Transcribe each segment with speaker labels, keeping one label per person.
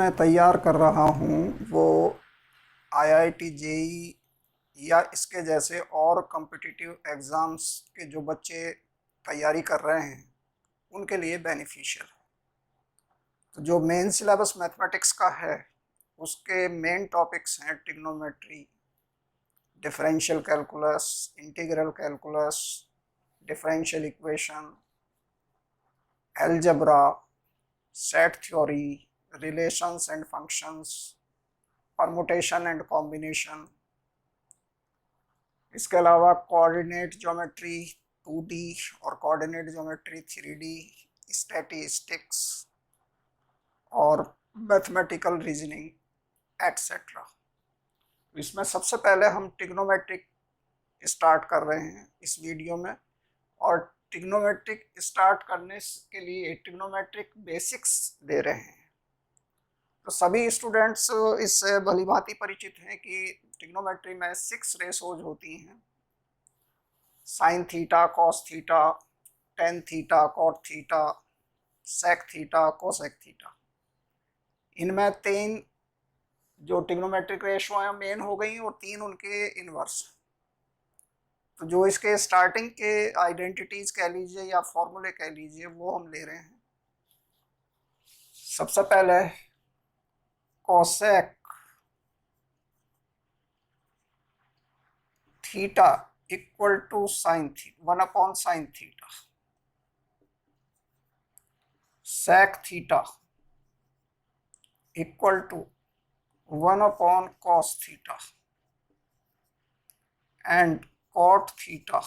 Speaker 1: मैं तैयार कर रहा हूँ वो आईआईटी जेई या इसके जैसे और कॉम्पिटिटिव एग्ज़ाम्स के जो बच्चे तैयारी कर रहे हैं उनके लिए बेनिफिशियल है। तो जो मेन सिलेबस मैथमेटिक्स का है उसके मेन टॉपिक्स हैं trigonometry, differential calculus, integral calculus, differential equation, algebra, set theory, relations and functions, permutation and combination. इसके अलावा कोऑर्डिनेट ज्योमेट्री 2D और कोऑर्डिनेट ज्योमेट्री 3D, स्टैटिस्टिक्स और मैथमेटिकल रीजनिंग एटसेट्रा। इसमें सबसे पहले हम ट्रिग्नोमेट्रिक स्टार्ट कर रहे हैं इस वीडियो में, और ट्रिग्नोमेट्रिक स्टार्ट करने के लिए ट्रिग्नोमेट्रिक बेसिक्स दे रहे हैं। तो सभी स्टूडेंट्स इससे भली भांति परिचित हैं कि ट्रिग्नोमेट्री में 6 रेशोज होती हैं: sine theta, cos theta, tan theta, cot theta, sec theta, cosec theta. इनमें 3 जो ट्रिग्नोमेट्रिक रेशो हैं मेन हो गई और 3 उनके इनवर्स। तो जो इसके स्टार्टिंग के आइडेंटिटीज कह लीजिए या फॉर्मूले कह लीजिए वो हम ले रहे हैं। सबसे पहले cosec theta equal to sine theta 1/sin theta, sec theta equal to 1/cos theta and cot theta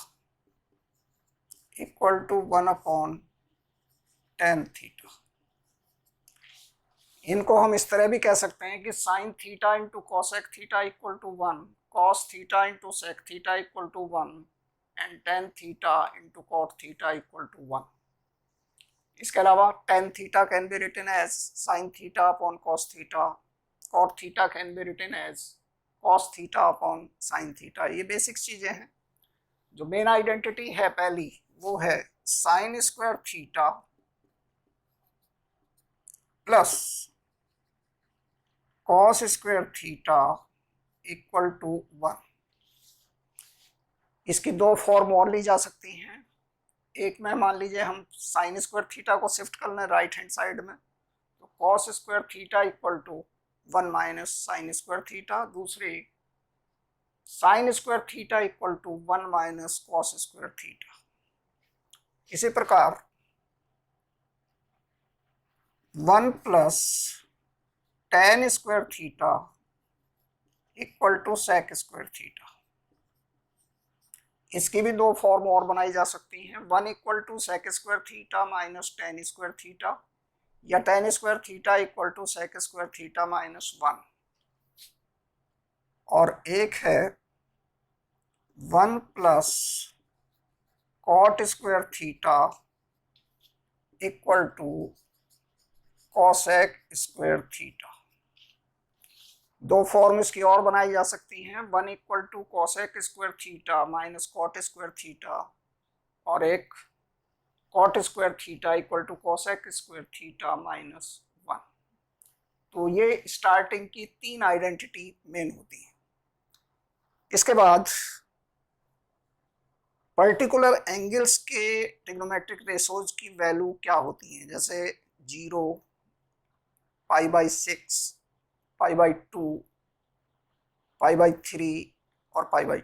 Speaker 1: equal to 1/tan theta. इनको हम इस तरह भी कह सकते हैं कि sine theta into cosec theta equal to 1, cos theta into sec theta equal to 1 and tan theta into cot theta equal to 1। इसके अलावा tan theta can be written as sine theta upon cos theta, cot theta can be written as cos theta upon sine theta. ये basic चीजें हैं। जो main identity है पहली वो है sine square theta plus cos square theta equal to 1। इसकी 2 form और ली जा सकती हैं। एक में मान लीजिए हम साइन स्क्वायर थीटा को शिफ्ट कर लें राइट हैंड साइड में, तो cos square theta equal to 1 minus sine square theta. दूसरी sine square theta equal to 1 minus cos square theta. इसी प्रकार 1 plus tan square theta equal to sec square theta. इसकी भी 2 form और बनाई जा सकती हैं। 1 equal to sec square theta minus tan square theta, या tan square theta equal to sec square theta minus 1। और एक है 1 plus cot square theta equal to cosec square theta. 2 form इसकी और बनाई जा सकती हैं। 1 equal to cosec square theta minus cot square theta, और एक cot square theta equal to cosec square theta minus 1। तो ये स्टार्टिंग की 3 आइडेंटिटी मेन होती है। इसके बाद पर्टिकुलर एंगल्स के ट्रिग्नोमेट्रिक रेशोज की वैल्यू क्या होती है, जैसे 0, π/6, π/2, π/3 और π/2।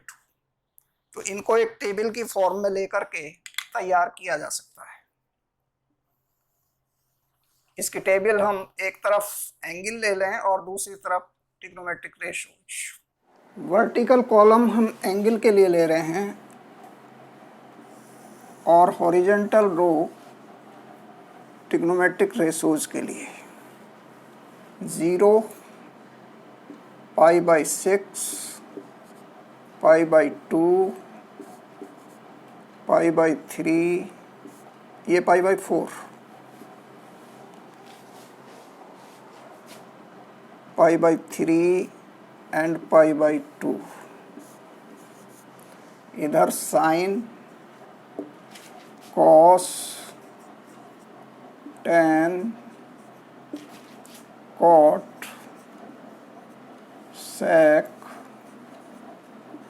Speaker 1: तो इनको एक टेबल की फॉर्म में लेकर के तैयार किया जा सकता है। इसकी टेबल हम एक तरफ एंगल ले लें और दूसरी तरफ ट्रिग्नोमेट्रिक रेशोज। वर्टिकल कॉलम हम एंगल के लिए ले रहे हैं और हॉरिजॉन्टल रो ट्रिग्नोमेट्रिक रेशोज के लिए। 0, π/6, π/2, π/3, ये π/4, π/3 एंड π/2। इधर sine, cos, tan, cot, sec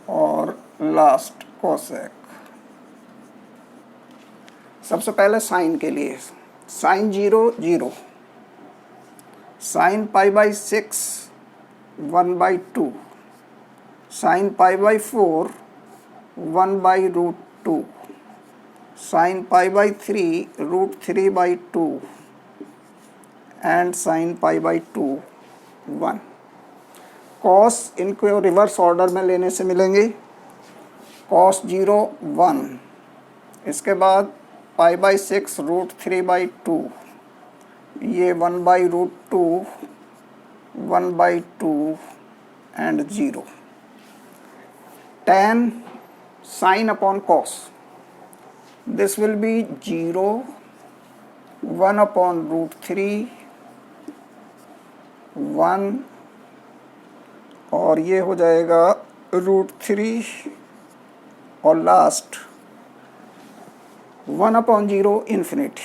Speaker 1: और लास्ट कोसेक। सबसे पहले साइन के लिए, sine 0 0, sine pi by 6 1/2, sine pi by 4 1/√2, sine pi by 3 √3/2 and sine pi by 2 1। Cos इनको रिवर्स ऑर्डर में लेने से मिलेंगे, कॉस 0 1, इसके बाद पाई बाई 6 √3/2, ये 1/√2 1/2 and 0। tan sin upon cos, this will be 0 1/√3 1 और ये हो जाएगा √3 और लास्ट 1/0 इन्फिनिटी।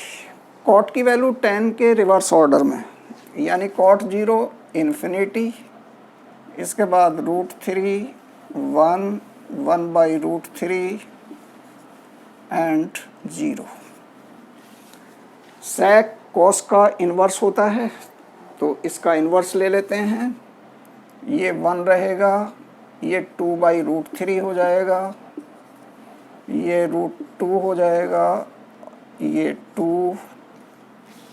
Speaker 1: कॉट की वैल्यू tan के रिवर्स ऑर्डर में, यानी cot 0 इन्फिनिटी, इसके बाद √3 1 1/√3 एंड 0। sec cos का इन्वर्स होता है, तो इसका इन्वर्स ले लेते हैं। ये 1 रहेगा, ये 2/√3 हो जाएगा, ये √2 हो जाएगा, ये 2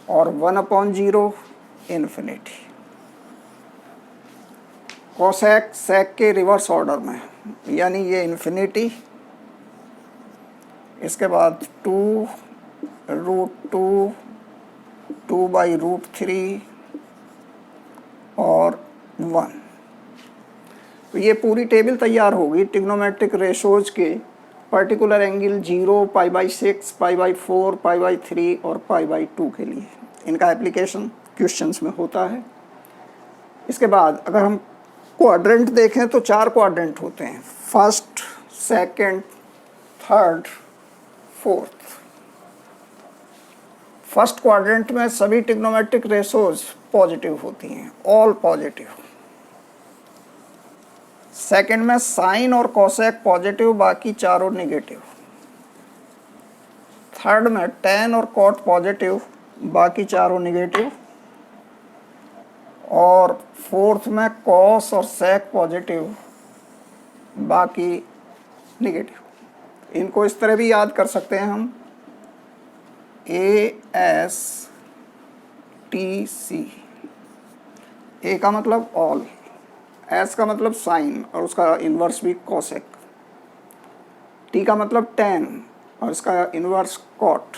Speaker 1: और 1/0 इन्फिनिटी। कोसेक सेक के रिवर्स ऑर्डर में, यानी ये इन्फिनिटी, इसके बाद 2 √2 2/√3 और 1। तो ये पूरी टेबल तैयार होगी ट्रिग्नोमेट्रिक रेशोज के पर्टिकुलर एंगल 0, π/6, π/4, π/3 और π/2 के लिए। इनका एप्लीकेशन क्वेश्चंस में होता है। इसके बाद अगर हम क्वाड्रेंट देखें तो 4 क्वाड्रेंट होते हैं, first, second, third, fourth. First quadrant में सभी ट्रिग्नोमेट्रिक रेशोज पॉजिटिव होती हैं, ऑल पॉजिटिव। सेकंड में साइन और कोसेक पॉजिटिव, बाकी चारों नेगेटिव। थर्ड में tan और cot पॉजिटिव, बाकी चारों नेगेटिव। और फोर्थ में cos और sec पॉजिटिव, बाकी नेगेटिव। इनको इस तरह भी याद कर सकते हैं हम, ASTC। A का मतलब ऑल, S का मतलब साइन और उसका इन्वर्स भी कोसेक, T का मतलब tan और इसका इन्वर्स cot,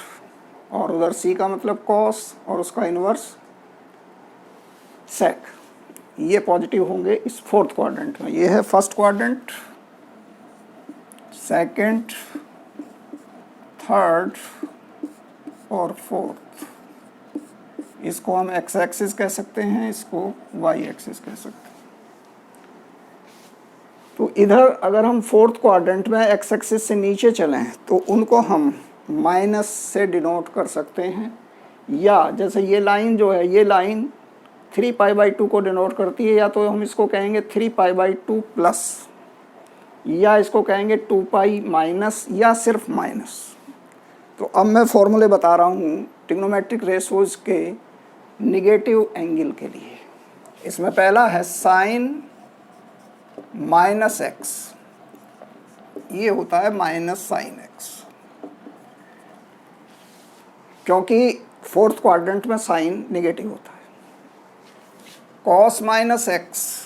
Speaker 1: और उधर C का मतलब cos और उसका इन्वर्स sec। ये पॉजिटिव होंगे इस फोर्थ क्वाड्रेंट में। ये है फर्स्ट क्वाड्रेंट, सेकंड, थर्ड और फोर्थ। इसको हम एक्स एक्सिस कह सकते हैं, इसको वाई एक्सिस कह सकते हैं। तो इधर अगर हम फोर्थ क्वाड्रेंट में एक्स एक्सिस से नीचे चलें तो उनको हम माइनस से डिनोट कर सकते हैं, या जैसे ये लाइन जो है, ये लाइन 3π/2 को डिनोट करती है, या तो हम इसको कहेंगे 3π/2 प्लस, या इसको कहेंगे 2π माइनस, या सिर्फ माइनस। तो अब मैं फॉर्मूले बता रहा हूँ ट्रिग्नोमेट्रिक रेशोज के निगेटिव एंगल के लिए। इसमें पहला है साइन -x, ये होता है -sin x, क्योंकि फोर्थ क्वाड्रेंट में साइन नेगेटिव होता है। cos -x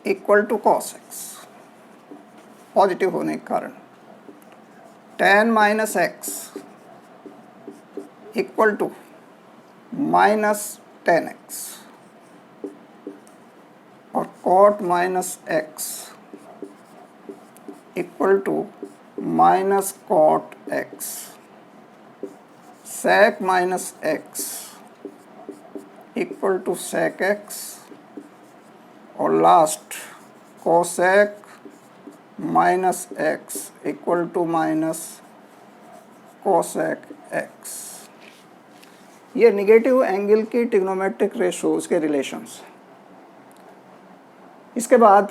Speaker 1: equal to cos x, positive होने के कारण। tan -x equal to -tan x, और cot -x equal to -cot x, sec -x equal to sec x, और last cosec -x equal to -cosec x। ये negative angle की trigonometric ratios के relations. इसके बाद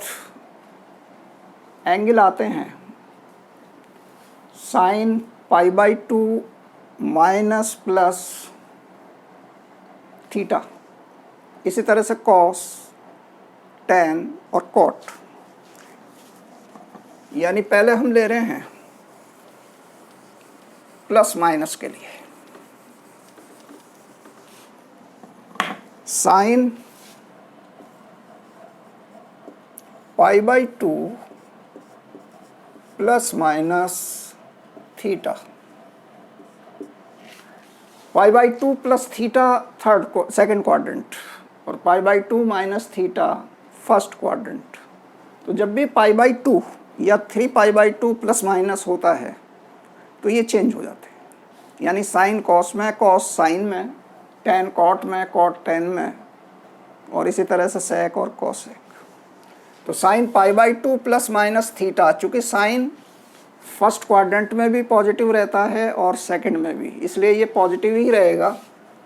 Speaker 1: एंगल आते हैं sign π/2 minus plus theta, इसी तरह से कॉस, टेन और कॉट। यानी पहले हम ले रहे हैं प्लस माइनस के लिए sine π/2 plus minus theta. π/2 plus theta second quadrant और π/2 माइनस थीटा फर्स्ट क्वाड्रेंट। तो जब भी π/2 या 3π/2 प्लस माइनस होता है तो ये चेंज हो जाते हैं। यानी साइन कॉस में, कॉस साइन में, टेन कॉट में, कॉट टेन में, और इसी तरह से सेक और कॉसेक। तो साइन π/2 प्लस माइनस थीटा, चूँकि साइन फर्स्ट क्वाड्रेंट में भी पॉजिटिव रहता है और सेकंड में भी, इसलिए ये पॉजिटिव ही रहेगा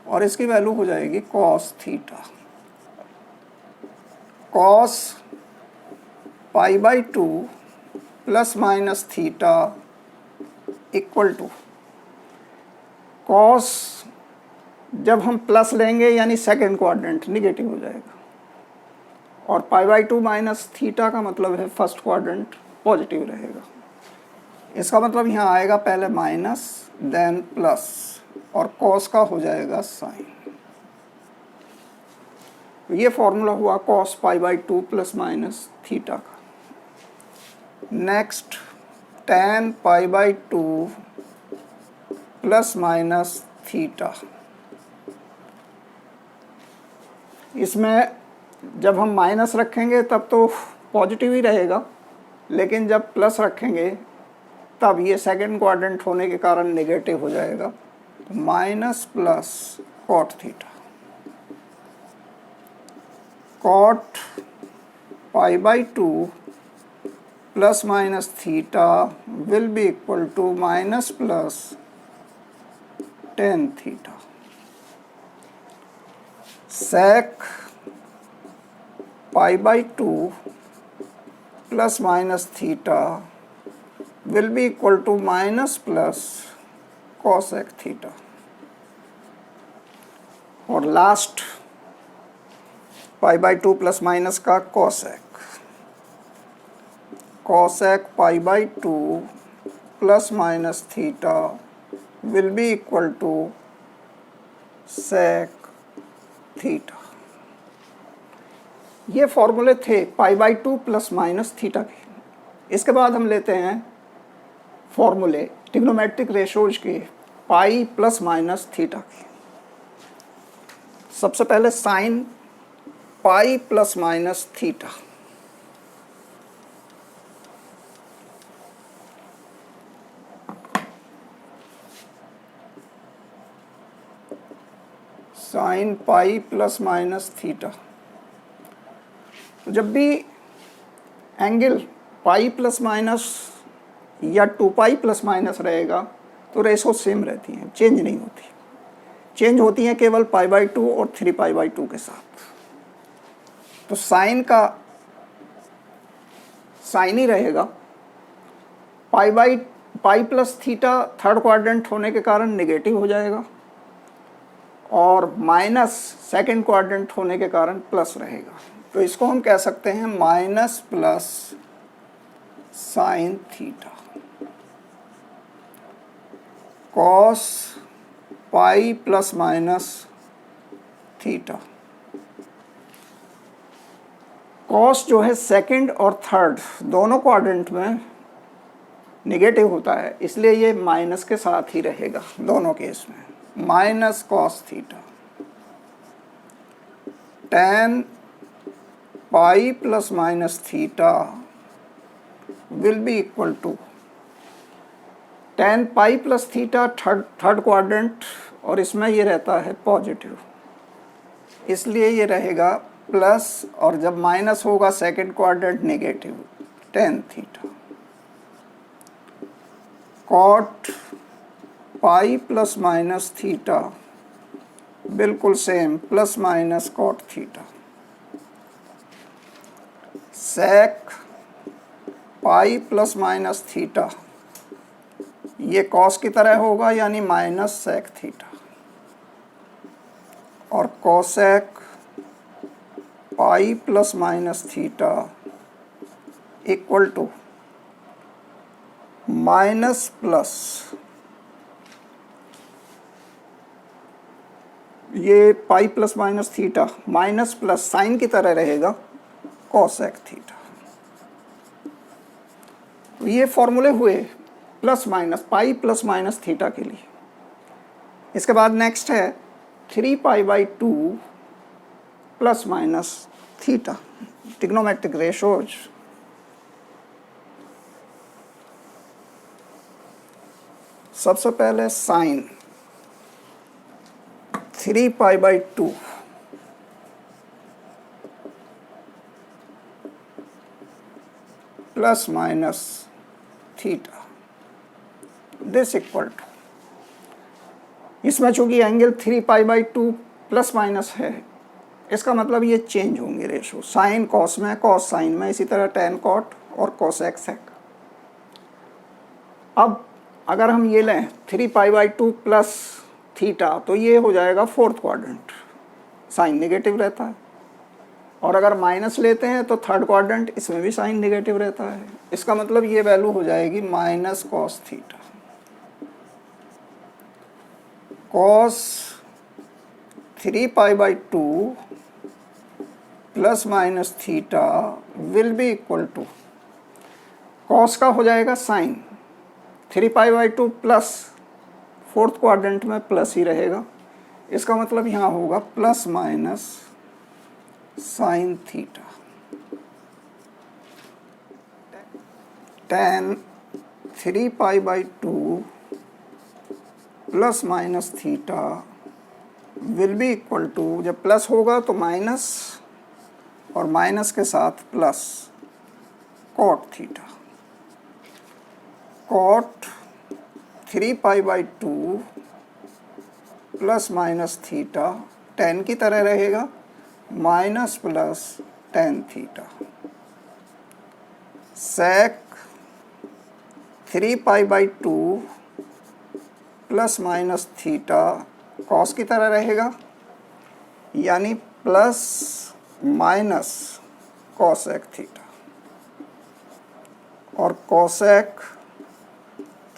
Speaker 1: और इसकी वैल्यू हो जाएगी cos theta. Cos π/2 plus minus theta equal to cos, जब हम प्लस लेंगे यानी सेकंड क्वाड्रेंट निगेटिव हो जाएगा, और π/2 माइनस थीटा का मतलब है फर्स्ट क्वाड्रेंट पॉजिटिव रहेगा। इसका मतलब यहाँ आएगा पहले माइनस देन प्लस और कॉस का हो जाएगा साइन। तो ये फॉर्मूला हुआ कॉस π/2 प्लस माइनस थीटा का। Next tan π/2 plus minus theta. इसमें जब हम माइनस रखेंगे तब तो पॉजिटिव ही रहेगा, लेकिन जब प्लस रखेंगे तब ये सेकंड क्वाड्रेंट होने के कारण नेगेटिव हो जाएगा। तो minus plus cot theta. Cot π/2 plus minus theta will be equal to minus plus tan theta. Sec π/2 plus minus theta will be equal to minus plus cosec theta। और last π/2 plus minus का cosec, cosec π/2 plus minus theta will be equal to sec theta. ये फॉर्मूले थे π/2 plus minus theta के। इसके बाद हम लेते हैं फॉर्मूले ट्रिग्नोमेट्रिक रेशोज के पाई प्लस माइनस थीटा के। सबसे पहले sine pi plus minus theta. Sine pi plus minus theta. तो जब भी एंगल पाई प्लस माइनस या 2π प्लस माइनस रहेगा तो रेशो सेम रहती हैं, चेंज नहीं होती। चेंज होती हैं केवल π/2 और 3π/2 के साथ। तो साइन का साइन ही रहेगा। पाई प्लस थीटा थर्ड क्वाड्रेंट होने के कारण नेगेटिव हो जाएगा और माइनस सेकंड क्वाड्रेंट होने के कारण प्लस रहेगा। तो इसको हम कह सकते हैं minus plus sign theta. Cos pi plus minus theta. Cos जो है सेकंड और थर्ड दोनों क्वाड्रेंट में निगेटिव होता है, इसलिए ये माइनस के साथ ही रहेगा दोनों केस में। Minus cos theta. Tan pi plus minus theta will be equal to tan pi plus theta third quadrant और इसमें ये रहता है पॉजिटिव, इसलिए ये रहेगा प्लस, और जब माइनस होगा second quadrant negative, tan theta. Cot pi plus minus theta बिल्कुल same, plus minus cot theta. Sec pi plus minus theta, ये कॉस की तरह होगा यानी माइनस सेक थीटा, और cosec pi plus minus theta equal to minus plus, ये pi plus minus theta minus plus sine की तरह रहेगा कोसेक थीटा। तो ये फॉर्मूले हुए plus minus pi plus minus theta के लिए। इसके बाद नेक्स्ट है 3π/2 plus minus theta, trigonometric ratios. सबसे पहले sine 3π/2 plus minus theta, this equal to, इसमें चूंकि एंगल 3π/2 प्लस माइनस है, इसका मतलब ये चेंज होंगे रेशो, साइन कॉस में, कॉस साइन में, इसी तरह टेन कॉट और कोसेक सेक। अब अगर हम ये लें 3π/2 प्लस थीटा, तो ये हो जाएगा फोर्थ क्वाड्रेंट, साइन नेगेटिव रहता है। और अगर माइनस लेते हैं तो थर्ड क्वाड्रेंट, इसमें भी साइन नेगेटिव रहता है। इसका मतलब ये वैल्यू हो जाएगी minus cos theta. Cos 3π/2 plus minus theta will be equal to, cos का हो जाएगा साइन, 3π/2 प्लस, फोर्थ क्वाड्रेंट में प्लस ही रहेगा, इसका मतलब यहाँ होगा plus minus sine theta. tan 3π/2 plus minus theta will be equal to, जब प्लस होगा तो माइनस और माइनस के साथ plus cot theta. Cot 3π/2 plus minus theta tan की तरह रहेगा, minus plus tan theta. Sec 3π/2 plus minus theta cos की तरह रहेगा, यानी प्लस माइनस कोसेक थीटा। और cosec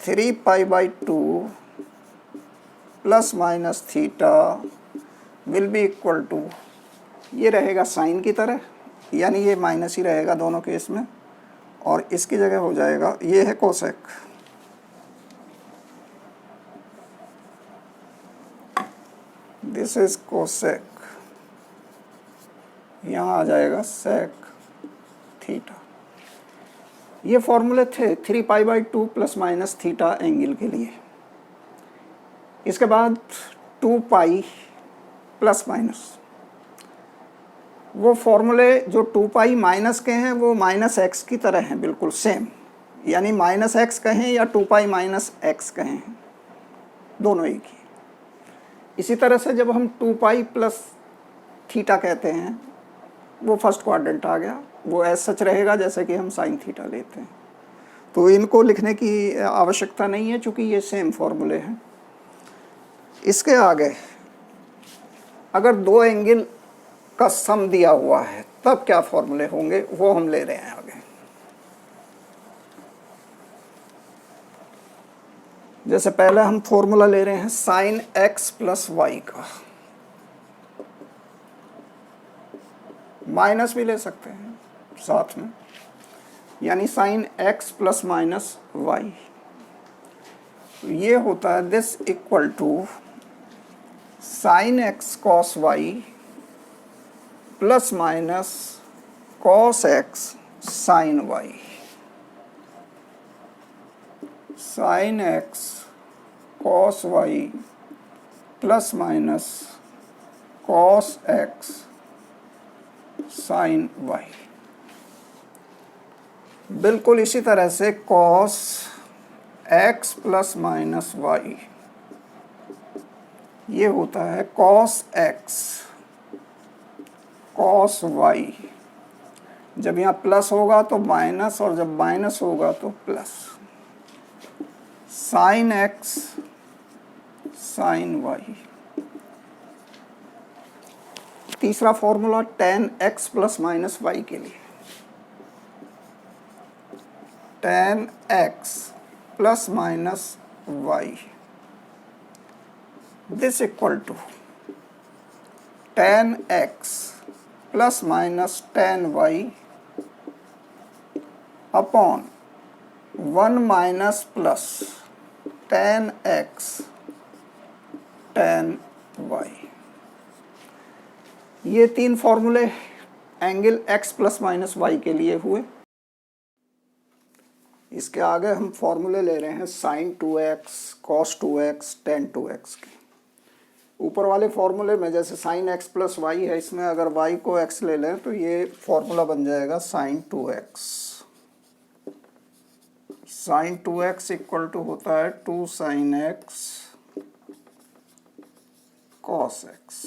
Speaker 1: 3π/2 plus minus theta will be equal to, ये रहेगा साइन की तरह, यानी ये माइनस ही रहेगा दोनों केस में, और इसकी जगह हो जाएगा, ये है कोसेक, दिस इज कोसेक, यहाँ आ जाएगा सेक थीटा। ये फॉर्मूले थे 3π/2 प्लस माइनस थीटा एंगल के लिए। इसके बाद 2π प्लस माइनस, वो फॉर्मूले जो 2π माइनस के हैं वो माइनस एक्स की तरह हैं, बिल्कुल सेम, यानी माइनस एक्स कहें या 2π माइनस एक्स कहें, दोनों एक ही। इसी तरह से जब हम 2π प्लस थीटा कहते हैं, वो फर्स्ट क्वाड्रेंट आ गया, वो ऐसा सच रहेगा जैसे कि हम साइन थीटा लेते हैं। तो इनको लिखने की आवश्यकता नहीं है, चूँकि ये सेम फॉर्मूले हैं। इसके आगे अगर दो एंगल का सम दिया हुआ है तब क्या फॉर्मूले होंगे, वो हम ले रहे हैं आगे। जैसे पहले हम फॉर्मूला ले रहे हैं साइन x प्लस वाई का, माइनस भी ले सकते हैं साथ में, यानी sine x plus minus y, ये होता है this equal to sine x cos y plus minus cos x sine y. Sine x cos y plus minus cos x sine y. बिल्कुल इसी तरह से cos x plus minus y ये होता है कॉस एक्स कॉस वाई। जब यहाँ plus होगा तो माइनस, और जब माइनस होगा तो plus. Sine x sine y. तीसरा formula tan x plus minus y के लिए। Tan x plus minus y, this equal to tan x plus minus tan y upon one minus plus tan x tan y. ये तीन फॉर्मूले angle x plus minus y के लिए हुए। इसके आगे हम फॉर्मूले ले रहे हैं sign 2x cos 2x tan 2x के। ऊपर वाले फॉर्मूले में जैसे साइन x प्लस वाई है, इसमें अगर y को x ले लें तो ये फॉर्मूला बन जाएगा sign 2x। Sign 2x equal to होता है 2 साइन x कॉस x।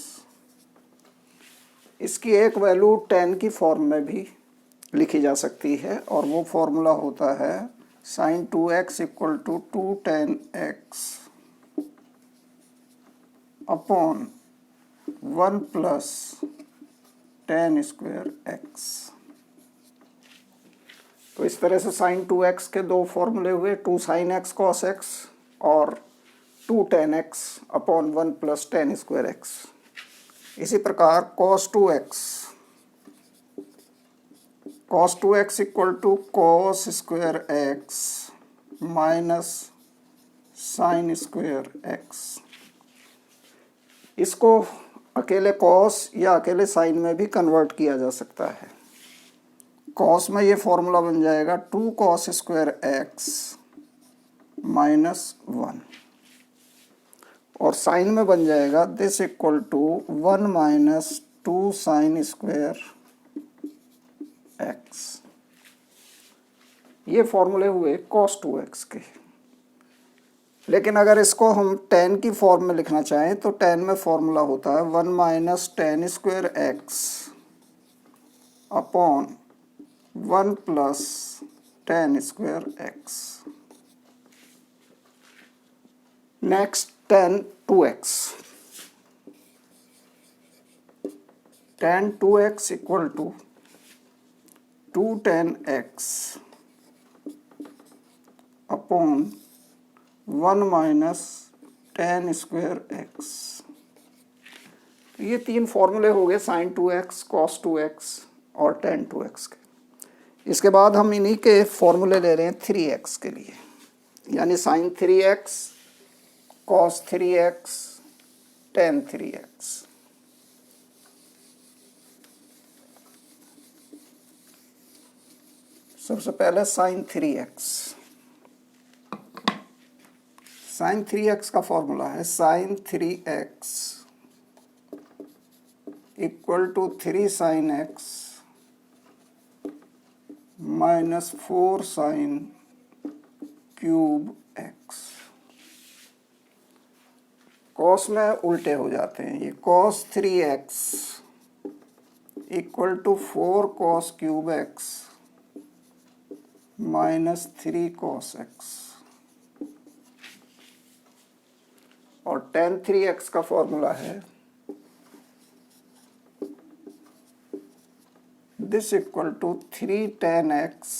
Speaker 1: इसकी एक वैल्यू टेन की फॉर्म में भी लिखी जा सकती है, और वो फॉर्मूला होता है sine 2x equal to 2 tan x upon 1 plus tan square x. तो इस तरह से साइन 2x के दो फॉर्मूले हुए, 2 साइन एक्स कॉस एक्स और 2 tan x upon 1 plus tan square x. इसी प्रकार cos 2x equal to cos square x minus sine square x. इसको अकेले कॉस या अकेले साइन में भी कन्वर्ट किया जा सकता है। कॉस में ये फॉर्मूला बन जाएगा 2 कॉस स्क्वायर एक्स माइनस 1, और साइन में बन जाएगा this equal to 1 minus 2 sine square x. ये फॉर्मूले हुए cos 2x के। लेकिन अगर इसको हम टेन की फॉर्म में लिखना चाहें तो टेन में फॉर्मूला होता है 1 minus tan square x upon 1 plus tan square x. Next tan 2x। Tan 2x equal to 2 tan x upon 1 minus tan square x. ये तीन फॉर्मूले हो गए साइन 2x कॉस 2x और टेन 2x के। इसके बाद हम इन्हीं के फॉर्मूले ले रहे हैं 3x के लिए, यानी sign 3x cos 3x ten 3x। सबसे पहले साइन 3x। साइन 3x का फॉर्मूला है sine 3x equal to 3 sine x minus 4 sine cube x। Cos में उल्टे हो जाते हैं। ये cos 3x equal to 4 cos cube x minus 3 cos x, और टेन 3x का फॉर्मूला है this equal to 3 tan x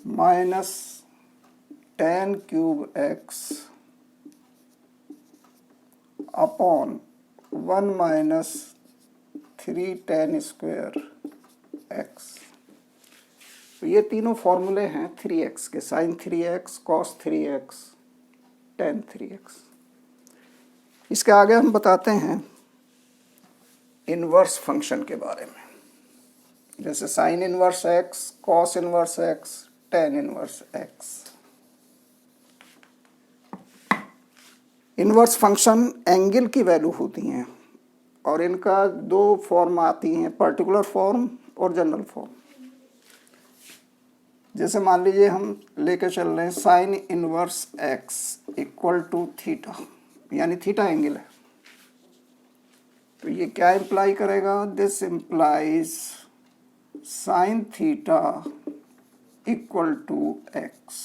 Speaker 1: minus tan cube x upon 1 minus 3 tan square x. तो ये तीनों फॉर्मूले हैं 3x के, sign 3x cos 3x ten 3x। इसके आगे हम बताते हैं इनवर्स फंक्शन के बारे में, जैसे sine inverse x cos inverse x tan inverse x। Inverse function angle की वैल्यू होती हैं, और इनका दो फॉर्म आती हैं, पर्टिकुलर फॉर्म और जनरल फॉर्म। जैसे मान लीजिए हम लेके चल रहे हैं sine inverse x equal to theta, यानी थीटा एंगल है, तो ये क्या इम्प्लाई करेगा? This implies sine theta equal to x.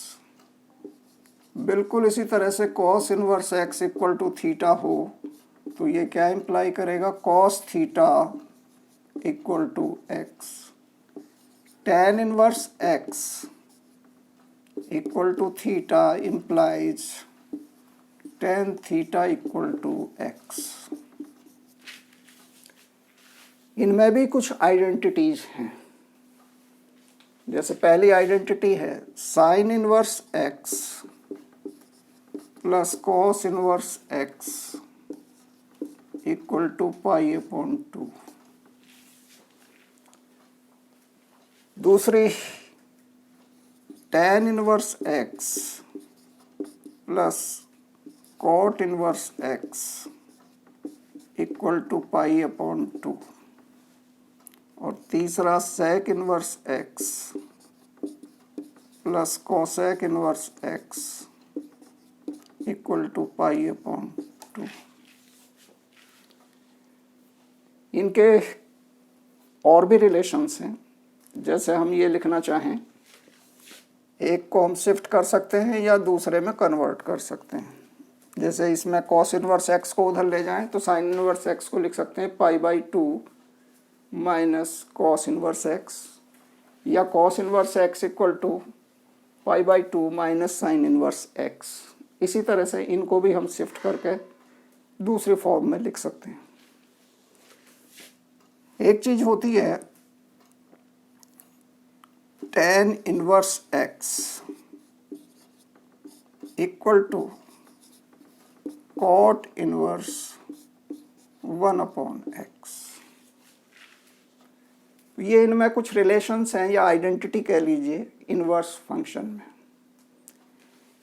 Speaker 1: बिल्कुल इसी तरह से cos inverse x equal to theta हो तो ये क्या इम्प्लाई करेगा? Cos theta equal to x. tan inverse x equal to theta implies tan theta equal to x. इनमें भी कुछ आइडेंटिटीज हैं। जैसे पहली आइडेंटिटी है sine inverse x plus cos inverse x equal to pi upon 2। दूसरी tan inverse x plus cot inverse x equal to pi upon 2। और तीसरा sec inverse x plus cosec inverse x equal to pi upon 2। इनके और भी relations हैं। जैसे हम ये लिखना चाहें, एक को हम शिफ्ट कर सकते हैं या दूसरे में कन्वर्ट कर सकते हैं। जैसे इसमें कॉस इनवर्स एक्स को उधर ले जाएं तो साइन इनवर्स एक्स को लिख सकते हैं pi by 2 minus cos inverse x, या cos inverse x equal to pi by 2 minus sine inverse x. इसी तरह से इनको भी हम शिफ्ट करके दूसरे फॉर्म में लिख सकते हैं। एक चीज होती है tan inverse x equal to cot inverse 1 upon x. ये इनमें कुछ रिलेशंस हैं या आइडेंटिटी कह लीजिए इनवर्स फंक्शन में।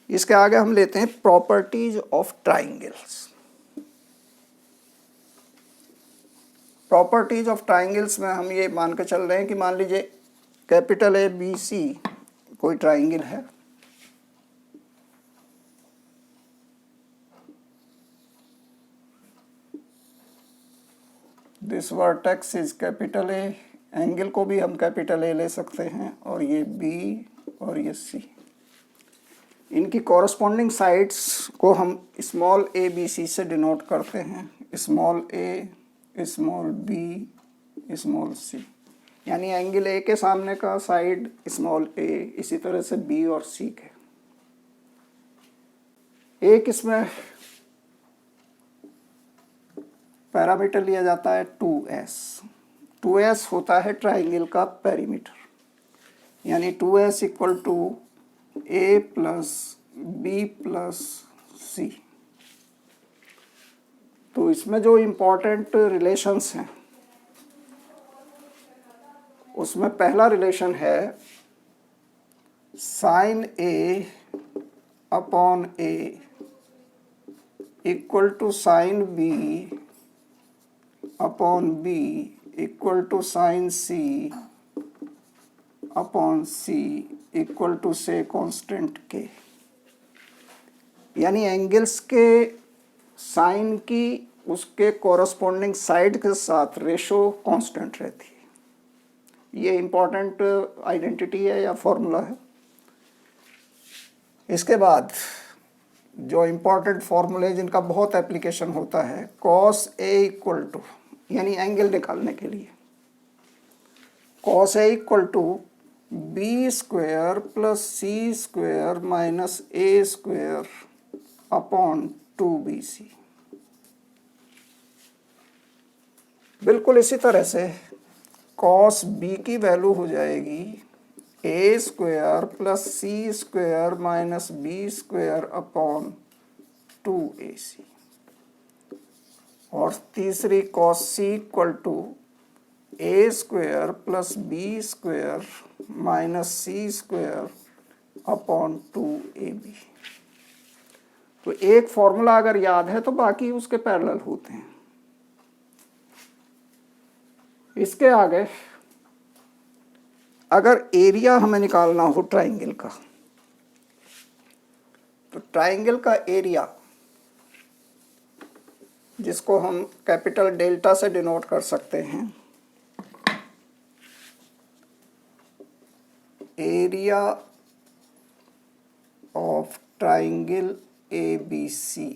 Speaker 1: इसके आगे हम लेते हैं properties of triangles. Properties of triangles में हम ये मान के चल रहे हैं कि मान लीजिए कैपिटल ए बी सी कोई ट्राइंगल है, this vertex is capital A, angle को भी हम कैपिटल ए ले सकते हैं, और ये बी और ये सी। इनकी कॉरस्पॉन्डिंग साइड्स को हम स्मॉल ए बी सी से डिनोट करते हैं, small a small b small सी। यानी एंगल ए के सामने का साइड स्मॉल ए, इसी तरह से बी और सी के। एक इसमें पैरामीटर लिया जाता है 2s। 2s होता है ट्राइंगल का पेरीमीटर, यानी 2s equal to a plus b plus c. तो इसमें जो इम्पोर्टेंट रिलेशंस हैं उसमें पहला रिलेशन है sine A upon A equal to sine B upon B equal to sine C upon C equal to से कांस्टेंट के। यानी एंगल्स के साइन की उसके कॉरस्पॉन्डिंग साइड के साथ रेशो कांस्टेंट रहती है। ये इम्पॉर्टेंट आइडेंटिटी है या फॉर्मूला है। इसके बाद जो इम्पॉर्टेंट फॉर्मूले जिनका बहुत एप्लीकेशन होता है, कॉस ए इक्वल टू, यानी एंगल निकालने के लिए cos A equal to b square plus c square minus a square upon 2bc। बिल्कुल इसी तरह से कॉस बी की वैल्यू हो जाएगी a square plus c square minus b square upon 2ac। और तीसरी cos c equal to a square plus b square minus c square upon 2ab। तो एक फॉर्मूला अगर याद है तो बाकी उसके पैरेलल होते हैं। इसके आगे अगर एरिया हमें निकालना हो ट्राइंगल का, तो ट्राइंगल का एरिया, जिसको हम कैपिटल डेल्टा से डिनोट कर सकते हैं, एरिया ऑफ ट्राइंगल ABC,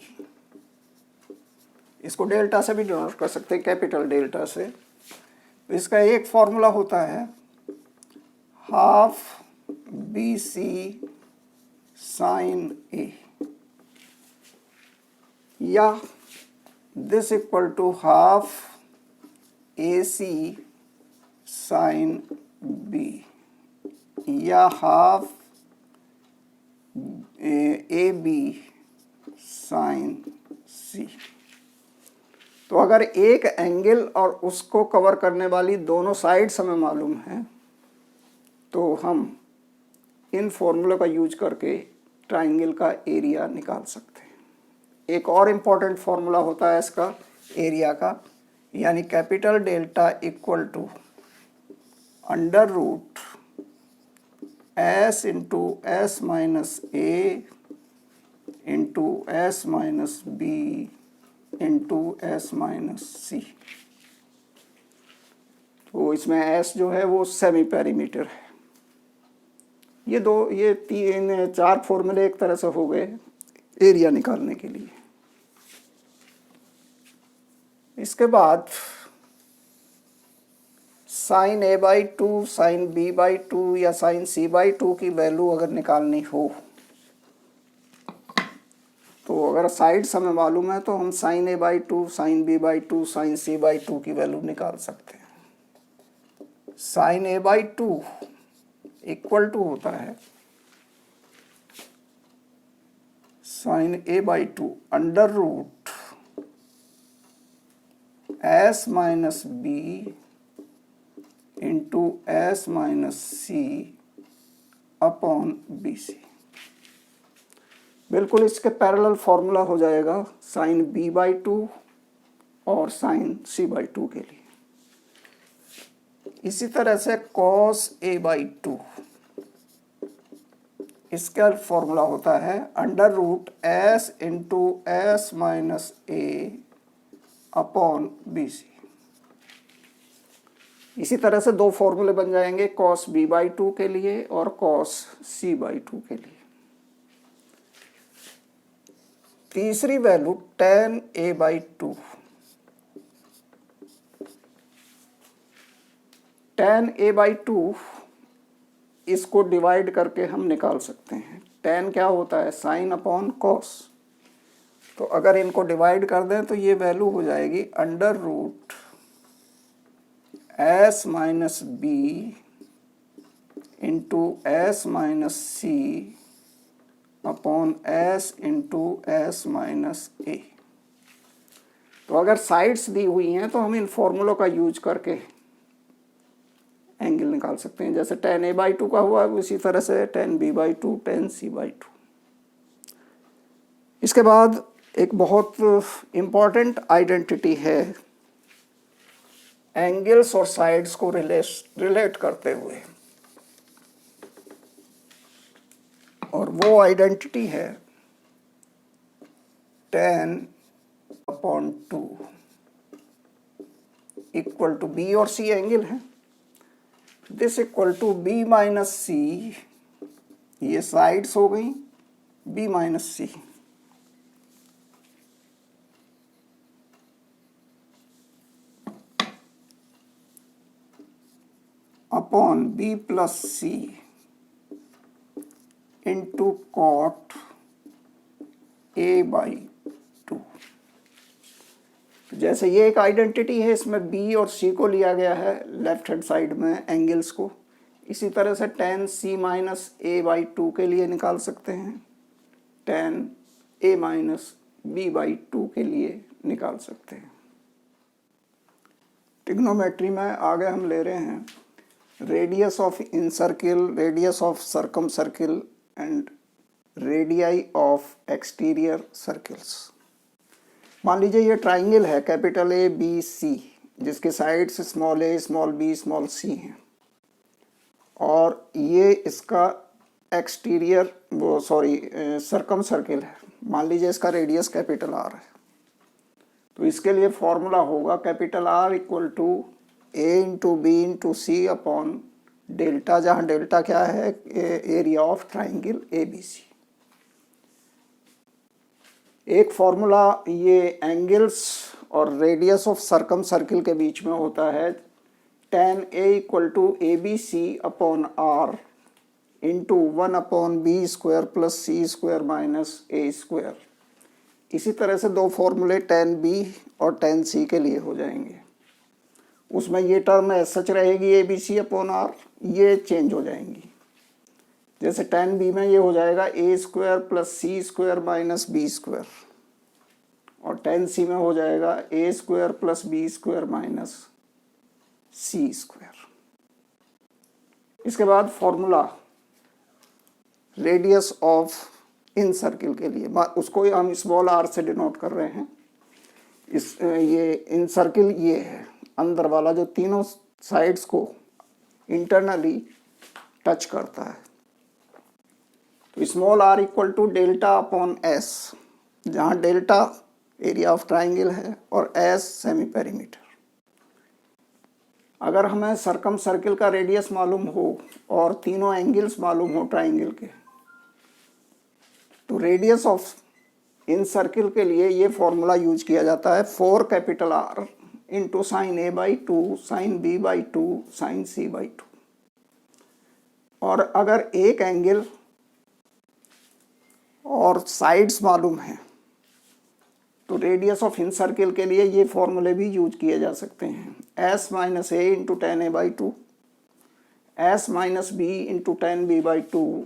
Speaker 1: इसको डेल्टा से भी डिनोट कर सकते हैं, कैपिटल डेल्टा से। तो इसका एक फॉर्मूला होता है हाफ BC साइन A, या this equal to half AC sine B, या हाफ AB साइन C। तो अगर एक एंगल और उसको कवर करने वाली दोनों साइड्स हमें मालूम है, तो हम इन फॉर्मूलों का यूज करके ट्राइंगल का एरिया निकाल सकते हैं। एक और इम्पॉर्टेंट फॉर्मूला होता है इसका एरिया का, यानी capital delta equal to under root S into S minus A into S minus B into S minus C। तो इसमें S जो है वो सेमी पेरीमीटर है। ये तीन चार फॉर्मूले एक तरह से हो गए एरिया निकालने के लिए। इसके बाद साइन A/2, साइन B/2 या साइन C/2 की वैल्यू अगर निकालनी हो, तो अगर साइड्स हमें मालूम है तो हम sign A/2, sign B/2, sign C/2 की वैल्यू निकाल सकते हैं। साइन A/2 इक्वल टू होता है sine A/2 under root S minus B into S minus C upon BC। बिल्कुल इसके पैरेलल फॉर्मूला हो जाएगा साइन B/2 और साइन C/2 के लिए। इसी तरह से कॉस A/2, इसका फॉर्मूला होता है under root S into S minus A upon BC। इसी तरह से दो फॉर्मूले बन जाएंगे कॉस B/2 के लिए और कॉस C/2 के लिए। तीसरी value tan A/2, tan A/2 इसको डिवाइड करके हम निकाल सकते हैं। tan क्या होता है? Sine upon cos. तो अगर इनको डिवाइड कर दें तो ये वैल्यू हो जाएगी under root S minus B into S minus C upon S into S minus A। तो अगर साइड्स दी हुई हैं तो हम इन फॉर्मूलों का यूज करके एंगल निकाल सकते हैं। जैसे tan A/2 का हुआ उसी तरह से tan B/2, tan C/2। इसके बाद एक बहुत इम्पॉर्टेंट आइडेंटिटी है एंगल्स और साइड्स को रिलेट करते हुए, और वो आइडेंटिटी है tan upon 2 equal to B और C एंगल है। This equal to B minus C, ये साइड्स हो गई, B minus C upon B plus C into cot A/2। जैसे ये एक आइडेंटिटी है, इसमें B और C को लिया गया है लेफ्ट हैंड साइड में एंगल्स को। इसी तरह से tan C माइनस A/2 के लिए निकाल सकते हैं, tan A माइनस B/2 के लिए निकाल सकते हैं। ट्रिग्नोमेट्री में आगे हम ले रहे हैं radius of incircle, radius of circumcircle and radii of exterior circles. मान लीजिए ये ट्राइंगल है कैपिटल ABC, जिसके sides small a, small b, small c हैं। और ये इसका एक्सटीरियर सर्कम सर्किल है। मान लीजिए इसका रेडियस कैपिटल आर है, तो इसके लिए फॉर्मूला होगा capital R equal to a into b into c upon delta, जहाँ डेल्टा क्या है, area of triangle A B C. एक फॉर्मूला ये एंगल्स और रेडियस ऑफ सर्कम सर्किल के बीच में होता है, tan A equal to a B c upon R into 1 upon b square plus c square minus a square. इसी तरह से दो फॉर्मूले tan B और tan C के लिए हो जाएंगे। उसमें ये टर्म एज सच रहेगी a B c upon r, ये चेंज हो जाएंगी। जैसे tan B में ये हो जाएगा a square plus c square minus b square, और tan C में हो जाएगा a square plus b square minus c square. इसके बाद formula radius of incircle के लिए, उसको हम स्मॉल आर से डिनोट कर रहे हैं। ये इन सर्किल ये है अंदर वाला जो तीनों साइड्स को इंटरनली टच करता है। तो small r equal to delta upon s, जहाँ डेल्टा एरिया ऑफ ट्राइंगल है और एस सेमी पेरीमीटर। अगर हमें सर्कम सर्किल का रेडियस मालूम हो और तीनों एंगल्स मालूम हो ट्राइंगल के, तो रेडियस ऑफ इन सर्किल के लिए ये फॉर्मूला यूज किया जाता है 4 capital R into sine A by 2 sine B by 2 sine C by 2। और अगर एक एंगल और साइड्स मालूम है तो रेडियस ऑफ इन सर्किल के लिए ये फॉर्मूले भी यूज किए जा सकते हैं, s minus a into tan A by 2, s minus b into tan B by 2,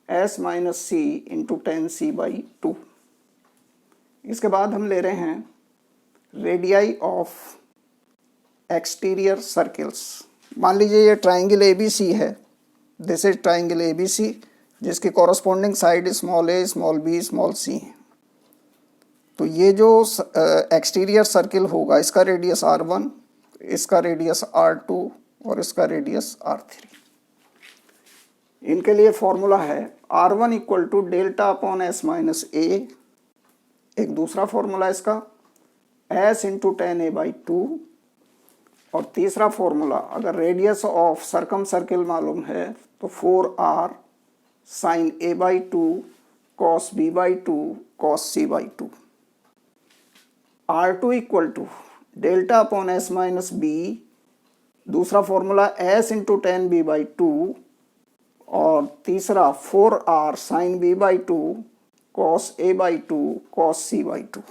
Speaker 1: s minus c into tan C by 2। इसके बाद हम ले रहे हैं रेडियाई ऑफ एक्सटीरियर सर्किल्स। मान लीजिए ये ट्राइंगल ए बी सी है, this is triangle A B C, जिसकी corresponding side small a small b small c है। तो ये जो एक्सटीरियर सर्किल होगा, इसका रेडियस R1, इसका रेडियस R2 और इसका रेडियस R3। इनके लिए फॉर्मूला है R1 equal to delta upon s minus a. एक दूसरा फॉर्मूला इसका s into tan A by 2। और तीसरा फॉर्मूला, अगर रेडियस ऑफ सर्कम सर्किल मालूम है तो 4R sine A by 2 cos B by 2 cos c by 2। R2 equal to delta upon s minus b, दूसरा formula s into tan B by 2, और तीसरा 4R sine B by 2 cos A by 2 cos c by 2।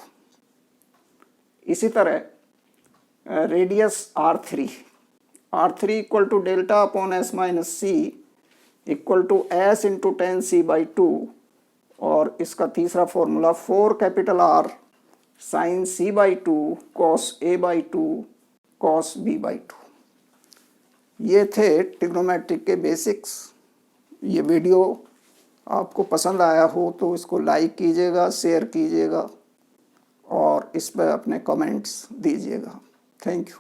Speaker 1: इसी तरह radius R3 equal to delta upon s minus c equal to s into tan C by 2, और इसका तीसरा formula 4 capital R sine C by 2 cos A by 2 cos B by 2। ये थे trigonometric के basics. ये video आपको पसंद आया हो तो इसको लाइक कीजिएगा, शेयर कीजिएगा और इस पर अपने कमेंट्स दीजिएगा। Thank you.